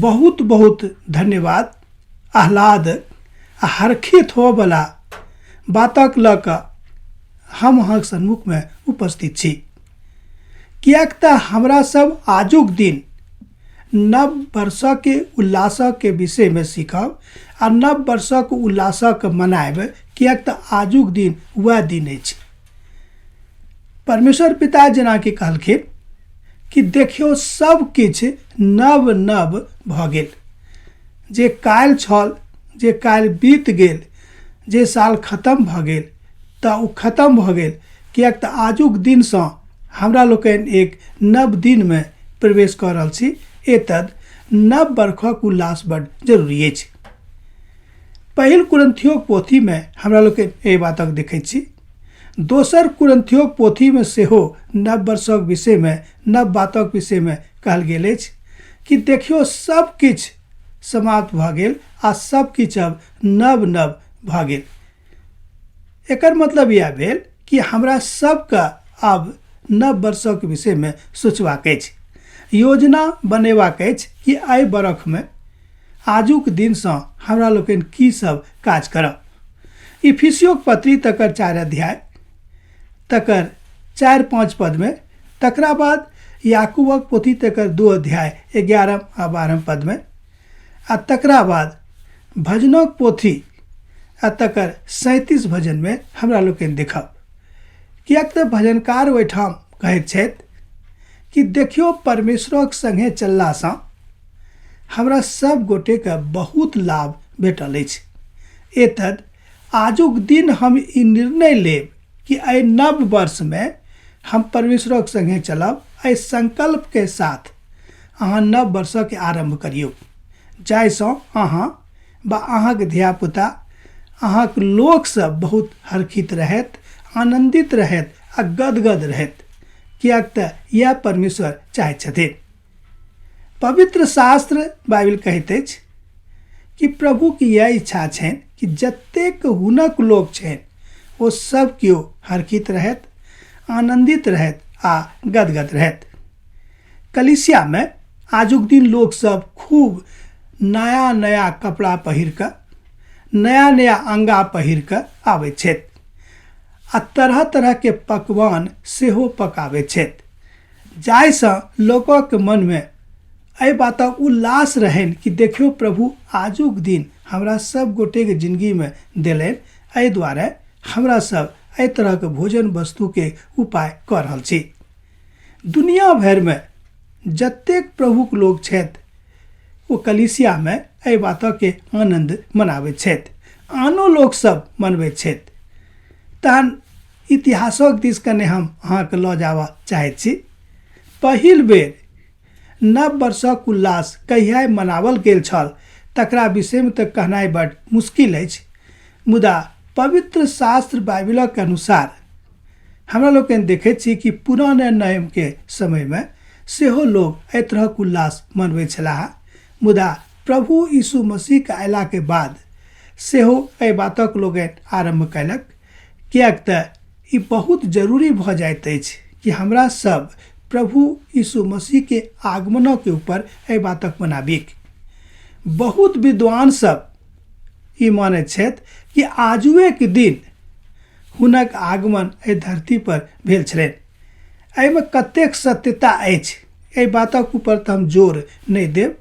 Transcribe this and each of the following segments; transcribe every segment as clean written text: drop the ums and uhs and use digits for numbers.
बहुत बहुत धन्यवाद। आह्लाद आ हर्षित होबला बातक लऽ कऽ हम अहाँक सन्मुख में उपस्थित छी, किएक तऽ हमरा सब आजुक दिन नव वर्षक के उल्लासक के विषय में सीखब आ नव वर्षक उल्लासक मनाएब, किएक तऽ आजुक दिन वह दिन अछि। परमेश्वर पिता जेना कि कहलखिन कि देखियो सब किछ नव नव भऽ गेल। जे काल्हि छल, जे काल्हि बीत गेल, जे साल खत्म भऽ गेल तऽ ओ खत्म भऽ गेल, किएक तऽ आजुक दिनसँ हमरा लोकनि एक नव दिन में प्रवेश कऽ रहल छी। एतद नव वर्षक उल्लास बड़ जरूरी अछि। पहिल कुरिन्थियोक पोथी में हमरा लोकनि एहि बातक देखैत छी। दोसर कुरिन्थियोक पोथी में सेहो नव वर्षक विषय में, नव बातक विषय में कहल गेल अछि कि देखियो सब किछ समाप्त भऽ गेल आ सब किछ अब नव नव भऽ गेल। एकर मतलब यह भेल कि हमरा सबके अब नव वर्षक विषय में सोचबाक अछि, योजना बनेबाक अछि कि एहि बरख में आजुक दिनसँ हमरा लोकनि की सब काज करब। इफिसियोक पत्री तकर 4 अध्याय तकर 4-5 पद में, तकरा बाद याकूबक पोथी तकर 2 अध्याय 11 आ 12 पद में, आ तकरा बाद भजनक पोथी आ तकर 37 भजन में हमरा लोकनि देखब। किएक तऽ भजनकार ओहिठाम कहैत छथि कि देखियो परमेश्वरक संगे चललासँ हमरा सब गोटे के बहुत लाभ भेटल अछि। एतद आजुक दिन हम ई निर्णय लेब कि एहि नव वर्ष में हम परमेश्वरक संगे चलब। एहि संकल्प के साथ अहाँ नव वर्षक के आरंभ करियौ, जाहिसँ अहाँ बा अहाँक धियापुता, अहाँक लोक सब बहुत हर्षित रहत, आनंदित रहत आ गदगद रहत, किएक तऽ यह परमेश्वर चाहैत छथिन। पवित्र शास्त्र बाइबल कहैत अछि कि प्रभु की यह इच्छा छनि कि जतेक हुनक लोक छनि ओ सब केओ हर्षित रहत, आनंदित रहत आ गदगद रहत। कलीसिया में आजुक दिन लोग सब खूब नया नया कपड़ा पहिर कऽ, नया नया अंगा पहिर कऽ आबैत छथि आ तरह तरह के पकवान सेहो पकाबैत छथि, जाहिसँ लोकक मन में एहि बातक उल्लास रहनि कि देखियो प्रभु आजुक दिन हमरा सब गोटे के जिंदगी में देलनि। एहि दुआरे हमरा सब एहि तरह के भोजन वस्तु के उपाय कर रहल छी। दुनिया भर में जतेक प्रभुक लोग छथि वो कलीसिया में एहि बातक के आनंद मनाबैत छथि, आनो लोग सब मनबैत छथि। तहन इतिहासक दिस कने हम अहाँके लऽ जाबऽ चाहैत छी। पहिल बेर नव वर्षक उल्लास कहिया मनावल गेल छल तकरा विषय में तऽ कहनाइ बड़ मुश्किल अछि, मुदा पवित्र शास्त्र बाइबलक अनुसार हमरा लोकनि देखैत छी कि पुराना नियम के समय में सेहो लोग एहि तरहक उल्लास मनबैत छलाह, मुदा प्रभु यीशु मसीह के अयला के बाद सेहो एहि बातक लोगनि आरंभ कयलक। किएक तऽ ई बहुत जरूरी भऽ जाइत अछि कि हमरा सब प्रभु यीशु मसीह के आगमनों के ऊपर एहि बातक मनाबी। बहुत विद्वान सब ई मानैत छथि कि आजुए के दिन हुनक आगमन एहि धरती पर भेल छलनि। एहिमे कतेक सत्यता अछि एहि बातक ऊपर तऽ हम जोर नहि देब,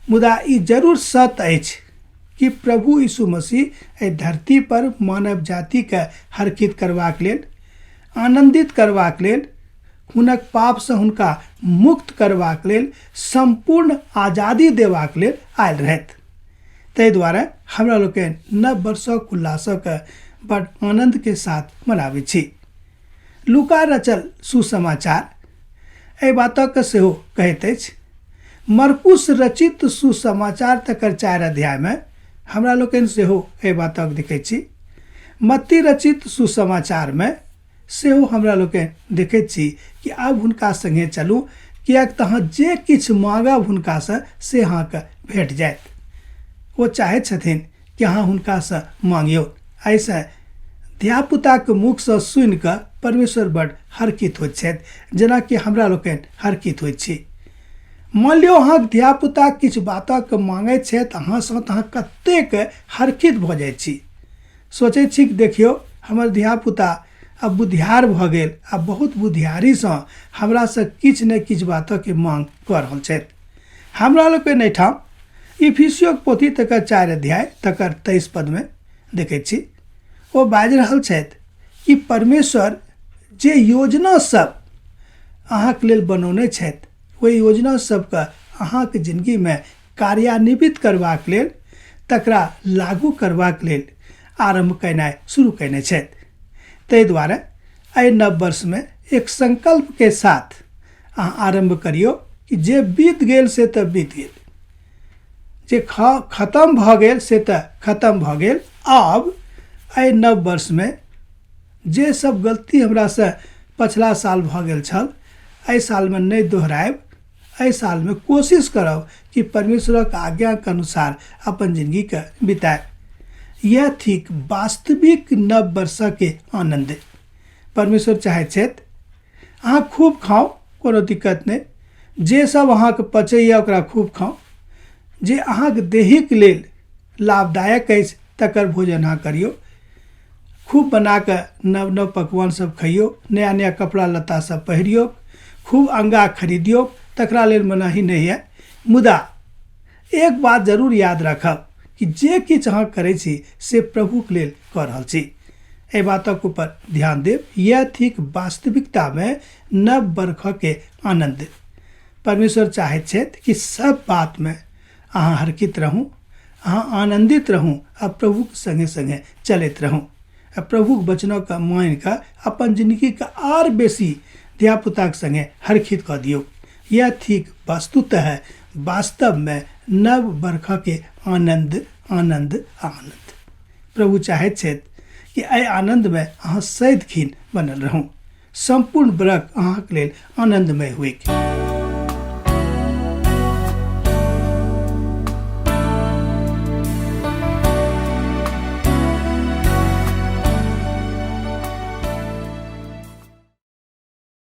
मुदा ई जरूर सत्य अछि कि प्रभु यीशु मसीह एहि धरती पर मानव जाति के हर्षित करबाक लेल, आनंदित करबाक लेल, हुनक पाप से हुनका मुक्त करबाक लेल, संपूर्ण आजादी देबाक लेल आयल रहथि। ताहि दुआरे हमरा लोकनि नव वर्षक उल्लासक बड़ आनंद के साथ मनाबैत छी। लूका रचल सुसमाचार एहि बातक सेहो कहैत अछि। मरकुस रचित सुसमाचार तकर 4 अध्याय में हमरा लोकनि सेहो एहि बातक देखैत छी। मत्ती रचित सुसमाचार में सेहो हमरा लोकनि देखैत छी कि आब हुनका संगे चलू, किएक तऽ अहाँ जे किछु मांगब हुनकासँ से अहाँके भेट जायत। वो चाहैत छथिन कि अहाँ हुनकासँ मांगियौ। ऐसे धियापुताके मुखसँ सुनि कऽ परमेश्वर बड़ हर्षित होइत छथि, जेना कि हमरा लोकनि हर्षित होइत छी। मान लियो अहाँके धियापुता किछु बातक मांगै छै तऽ अहाँसँ तऽ अहाँ कतेक हरखित भऽ जाइ छी, सोचै छी कि देखियौ हमर धियापुता आब बुद्धियार भऽ गेल, आब बहुत बुद्धियारीसँ हमरासँ किछु ने किछु बातके मांग कऽ रहल छथि। हमरा लोकनि एहिठाम इफिसियोक पोथी तकर 4 अध्याय तकर 23 पदमे देखै छी, ओ बाजि रहल छथि कि परमेश्वर जे योजना सब अहाँके लेल बनौने छथि ओहि योजना सबके अहाँके जिन्दगीमे कार्यान्वित करबाक लेल, तकरा लागू करबाक लेल आरम्भ केनाइ शुरू कयने छथि। ताहि दुआरे एहि नव वर्षमे एक संकल्पके साथ अहाँ आरम्भ करियौ कि जे बीत गेल से तऽ बीत गेल, जे खत्म भऽ गेल से तऽ खत्म भऽ गेल। आब एहि नव वर्षमे जे सब गलती हमरासँ पछिला साल भऽ गेल छल, एहि सालमे नहि दोहरायब। एहि सालमे कोशिश करब कि परमेश्वरक आज्ञाके अनुसार अपन जिंदगीके बितायब। यह थिक वास्तविक नव वर्षके आनंद। परमेश्वर चाहै छथि अहाँ खूब खाओ, कोनो दिक्कत नहि, जे सब अहाँके पचैए ओकरा खूब खाओ, जे अहाँके देहिक लेल लाभदायक अछि तकर भोजन अहाँ करियौ, खूब बनाकऽ नव नव पकवान सब खइयौ, नया नया कपड़ा लत्ता सब पहिरियौ, खूब अंगा खरीदियौ, तकरा लेल मनाही नहीं है। मुदा एक बात जरूर याद रखब कि जे किछु अहाँ करै छी से प्रभुके लेल कऽ रहल छी। एहि बातक ऊपर ध्यान देब। यह थिक वास्तविकतामे नव बरखके आनंद। परमेश्वर चाहैत छथि कि सब बातमे अहाँ हरखित रहूँ, अहाँ आनंदित रहूँ आ प्रभुके संगे संगे चलैत रहूँ। आ प्रभुके वचनके मानि कऽ अपन जिंदगीके आर बेसी धियापुताके संगे हरखित कऽ दियौ। यह ठीक वस्तुतः वास्तव में नव बरखके आनंद आनंद आनंद। प्रभु चाहैत छथि कि एहि आनंदमे अहाँ सदिखन बनल रहूँ, संपूर्ण बरख अहाँके लेल आनंदमय हुए।